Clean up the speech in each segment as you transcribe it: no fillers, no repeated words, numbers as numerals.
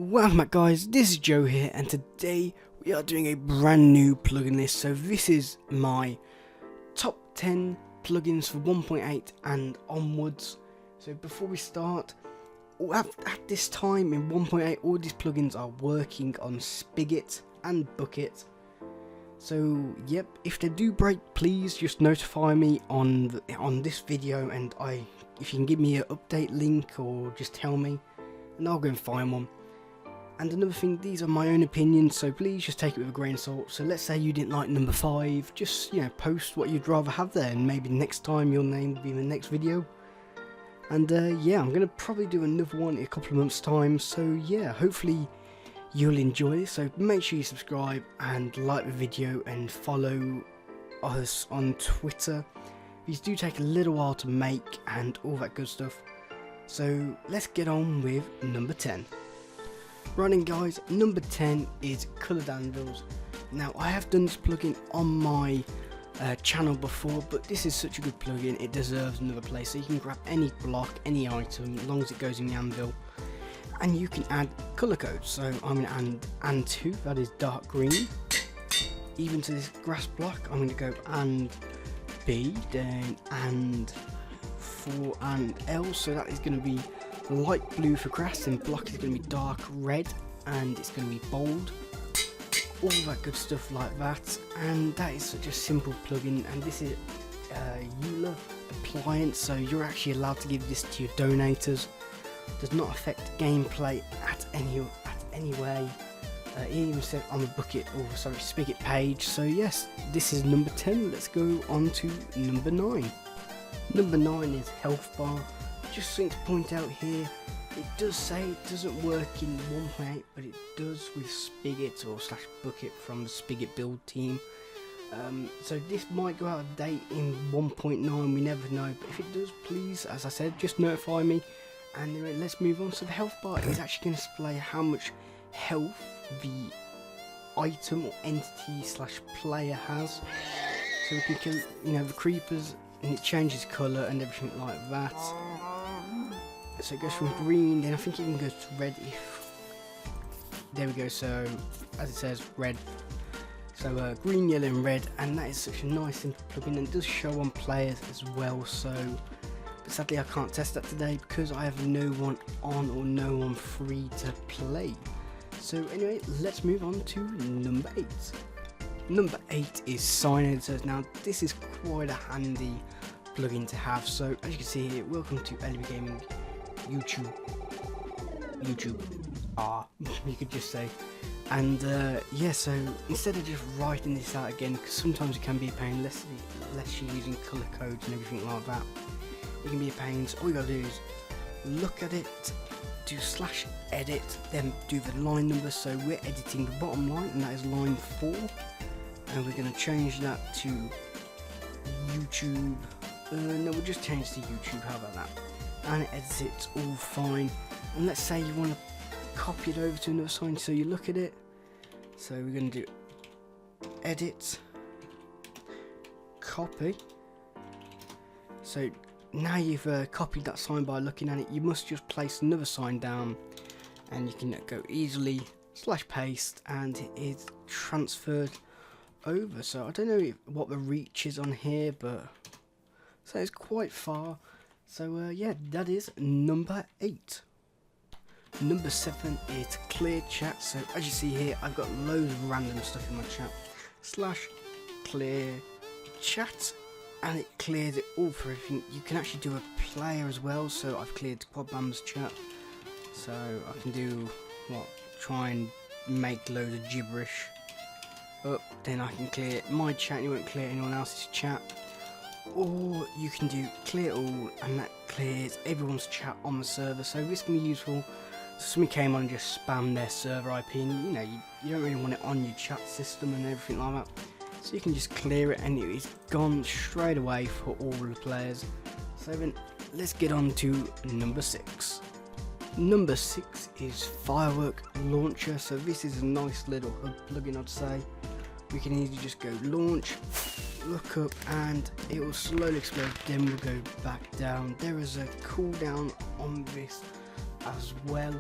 Welcome back guys, this is Joe here and today we are doing a brand new plugin list. So this is my top 10 plugins for 1.8 and onwards. So before we start, at this time in 1.8 all these plugins are working on Spigot and Bukkit. So yep, if they do break please just notify me on this video, and if you can give me an update link or just tell me and I'll go and find one. And another thing, these are my own opinions, so please just take it with a grain of salt. So let's say you didn't like number 5, just post what you'd rather have there, and maybe next time your name will be in the next video. And yeah, I'm gonna probably do another one in a couple of months time. So yeah, hopefully you'll enjoy this. So make sure you subscribe and like the video and follow us on Twitter. These do take a little while to make and all that good stuff. So let's get on with number 10. Running guys, number 10 is ColoredAnvils. Now I have done this plugin on my channel before, but this is such a good plugin, it deserves another place. So you can grab any block, any item, as long as it goes in the anvil, and you can add colour codes. So I'm going to add and2, that is dark green. Even to this grass block I'm going to go and B, then and 4 and L, so that is going to be light blue for grass, and block is going to be dark red, and it's going to be bold, all that good stuff like that. And that is such a simple plugin, and this is a EULA appliance, so you're actually allowed to give this to your donators. Does not affect gameplay at any way. It even said on the Bukkit, or sorry, Spigot page. So yes, this is number 10. Let's go on to number 9. Number 9 is health bar. Just something to point out here, it does say it doesn't work in 1.8, but it does with Spigot or /Bukkit from the Spigot build team. So this might go out of date in 1.9, we never know, but if it does, please, as I said, just notify me. And anyway, let's move on. So the health bar is actually going to display how much health the item or entity /player has. So we can kill, the creepers, and it changes colour and everything like that. So it goes from green, then I think it even goes to red if... There we go, so as it says, red. So green, yellow and red, and that is such a nice simple plugin, and it does show on players as well. So, but sadly I can't test that today because I have no one on or no one free to play. So anyway, let's move on to number 8. Number 8 is SignEditor. Now this is quite a handy plugin to have. So as you can see here, welcome to LB Gaming YouTube, you could just say. And yeah, so instead of just writing this out again, because sometimes it can be a pain, unless you're using colour codes and everything like that, it can be a pain. So all you gotta do is look at it, do /edit, then do the line number. So we're editing the bottom line, and that is line 4, and we're going to change that to YouTube. No, we'll just change to YouTube, how about that? And it edits it all fine. And let's say you want to copy it over to another sign, so you look at it. So we're going to do edit, copy. So now you've copied that sign by looking at it, you must just place another sign down, and you can go easily /paste, and it is transferred over. So I don't know what the reach is on here, but so it's quite far. So yeah, that is number 8. Number 7 is ClearChat. So as you see here, I've got loads of random stuff in my chat /ClearChat, and it clears it all for everything. You can actually do a player as well. So I've cleared QuadBam's chat, so I can do try and make loads of gibberish up, then I can clear my chat and it won't clear anyone else's chat. Or you can do clear all, and that clears everyone's chat on the server. So this can be useful. So somebody came on and just spammed their server IP, and you don't really want it on your chat system and everything like that. So you can just clear it, and it is gone straight away for all the players. So then let's get on to number 6. Number 6 is Firework Launcher. So this is a nice little hub plugin, I'd say. We can easily just go launch, look up, and it will slowly explode, then we'll go back down. There is a cooldown on this as well.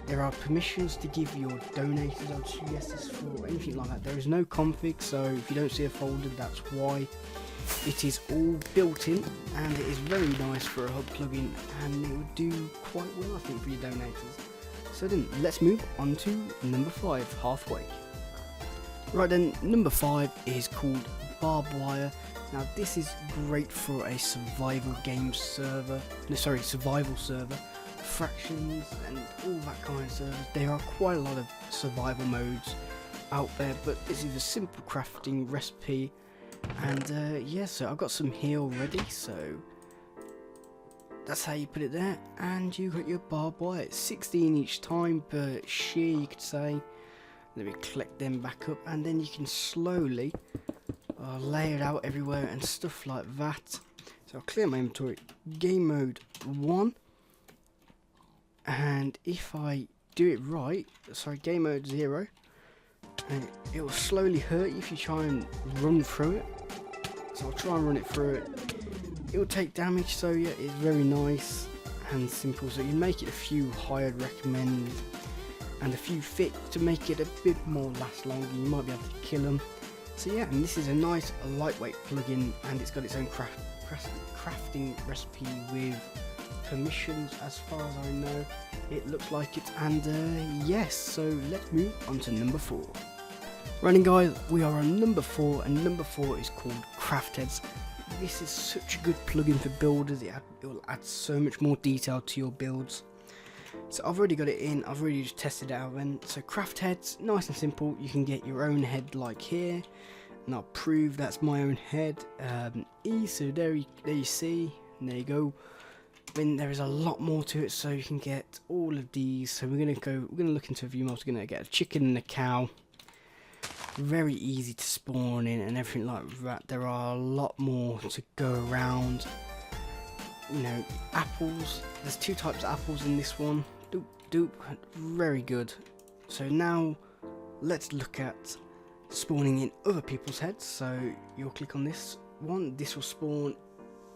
There are permissions to give your donators or GSs for anything like that. There is no config, so if you don't see a folder, that's why. It is all built in, and it is very nice for a hub plugin, and it would do quite well, I think, for your donators. So then, let's move on to number 5, halfway. Right then, number 5 is called Barbed Wire. Now this is great for a survival game server, survival server, fractions and all that kind of servers. There are quite a lot of survival modes out there, but this is a simple crafting recipe. And yeah, so I've got some here already, so that's how you put it there. And you got your barbed wire. It's 16 each time per shear, you could say. Let me collect them back up, and then you can slowly lay it out everywhere and stuff like that. So I'll clear my inventory. Game mode 1, and if I do it right, game mode 0, and it will slowly hurt you if you try and run through it. So I'll try and run it through it. It will take damage, so yeah, it's very nice and simple. So you make it a few high, I'd recommend, and a few thick to make it a bit more last longer. You might be able to kill them. So yeah, and this is a nice lightweight plugin, and it's got its own crafting recipe with permissions as far as I know. It looks like it, and yes, so let's move on to number 4. Running guys, we are on number 4, and number 4 is called Craftheads. This is such a good plugin for builders. It will add so much more detail to your builds. So I've already got it in, I've already just tested it out then. So Craftheads, nice and simple. You can get your own head like here, and I'll prove that's my own head. So there you see, and there you go. Then there is a lot more to it, so you can get all of these. So we're gonna look into a few mobs. We're gonna get a chicken and a cow. Very easy to spawn in and everything like that. There are a lot more to go around. You know, apples. There's 2 types of apples in this one. Doop, very good. So now let's look at spawning in other people's heads. So you'll click on this one. This will spawn.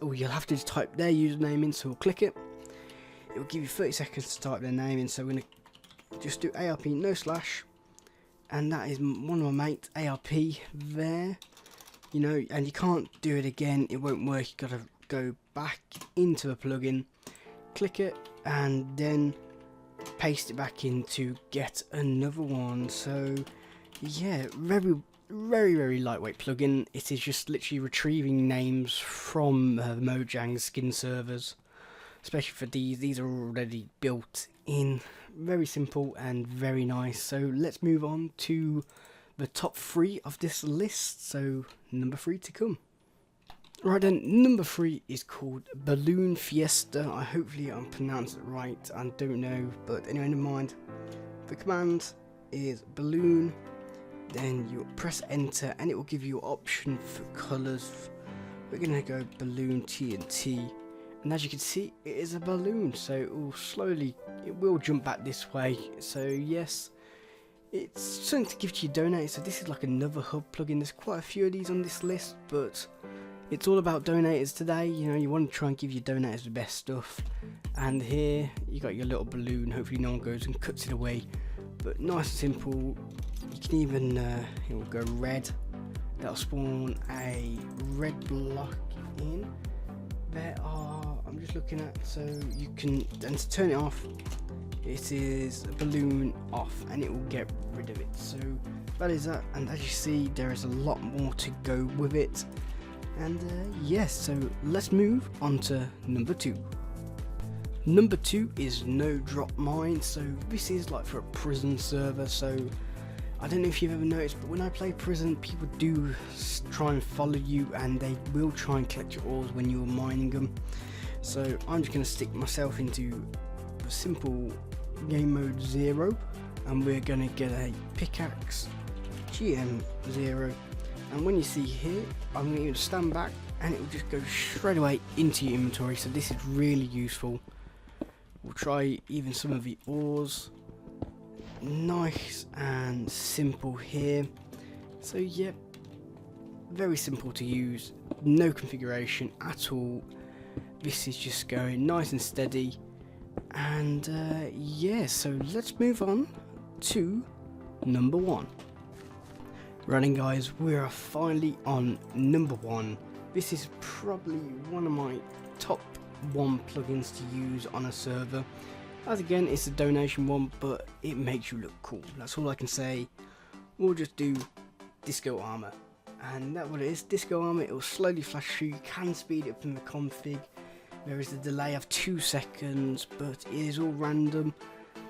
Oh, you'll have to just type their username in. So we'll click it. It will give you 30 seconds to type their name in. So we're gonna just do ARP no slash, and that is one of my mates, ARP there. You know, and you can't do it again. It won't work. You gotta go back into the plugin, click it, and then paste it back in to get another one. So yeah, very lightweight plugin. It is just literally retrieving names from Mojang skin servers, especially for these are already built in. Very simple and very nice. So let's move on to the top 3 of this list. So number 3 to come. Right then, number 3 is called BalloonFiesta. Hopefully I'm pronounced it right, I don't know, but anyway, never mind. The command is balloon, then you press enter and it will give you an option for colours. We're going to go balloon TNT, and as you can see, it is a balloon, so it will jump back this way. So yes, it's something to give to your donators. So this is like another hub plugin. There's quite a few of these on this list, but it's all about donators today. You know, you want to try and give your donators the best stuff. And here you got your little balloon. Hopefully no one goes and cuts it away. But nice and simple. You can even it will go red. That'll spawn a red block in. There are, I'm just looking at, so you can, and to turn it off, it is balloon off, and it will get rid of it. So that is that, and as you see, there is a lot more to go with it. And yes, so let's move on to number 2. Number 2 is NoDropMine. So this is like for a prison server. So I don't know if you've ever noticed, but when I play prison, people do try and follow you, and they will try and collect your ores when you're mining them. So I'm just going to stick myself into a simple game mode 0, and we're going to get a pickaxe GM0. And when you see here, I'm going to stand back and it will just go straight away into your inventory. So this is really useful. We'll try even some of the ores. Nice and simple here. So yeah, very simple to use, no configuration at all. This is just going nice and steady, And yeah, so let's move on to number 1. Running guys, we are finally on number 1. This is probably one of my top 1 plugins to use on a server. As again, it's a donation one, but it makes you look cool. That's all I can say. We'll just do DiscoArmor. And that's what it is, DiscoArmor. It will slowly flash through. You can speed it up in the config. There is a delay of 2 seconds, but it is all random.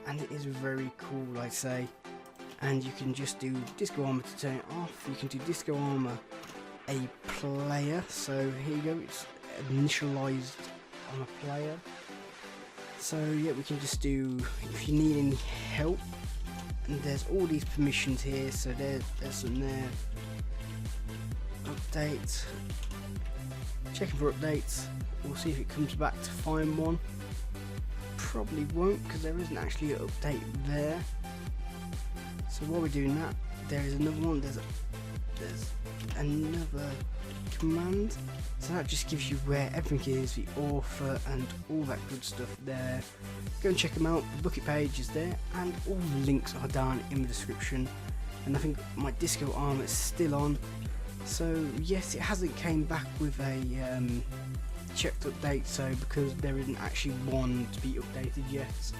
And it is very cool, I'd say. And you can just do DiscoArmor to turn it off. You can do DiscoArmor a player. So here you go, it's initialized on a player. So yeah, we can just do, if you need any help, and there's all these permissions here, so there's some there. Update, checking for updates. We'll see if it comes back to find one. Probably won't, because there isn't actually an update there. So while we're doing that, there is another one. There's another command. So that just gives you where everything is, the author and all that good stuff there. Go and check them out. The Bukkit page is there, and all the links are down in the description. And I think my DiscoArm is still on. So yes, it hasn't came back with a checked update, so because there isn't actually one to be updated yet.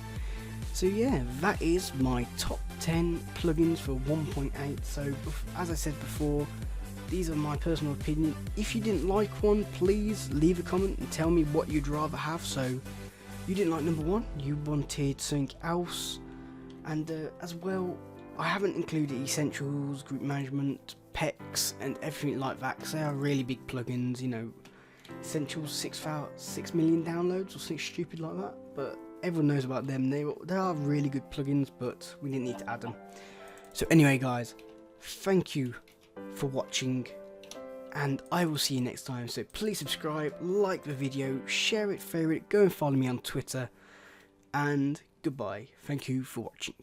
So yeah, that is my top 10 plugins for 1.8. So as I said before, these are my personal opinion. If you didn't like one, please leave a comment and tell me what you'd rather have. So you didn't like number 1, you wanted something else. And as well, I haven't included essentials, group management, pecs and everything like that, because they are really big plugins, you know. Essentials 6 million downloads or something stupid like that, but everyone knows about them. They are really good plugins, but we didn't need to add them. So anyway guys, thank you for watching, and I will see you next time. So please subscribe, like the video, share it, favourite it, go and follow me on Twitter, and goodbye. Thank you for watching.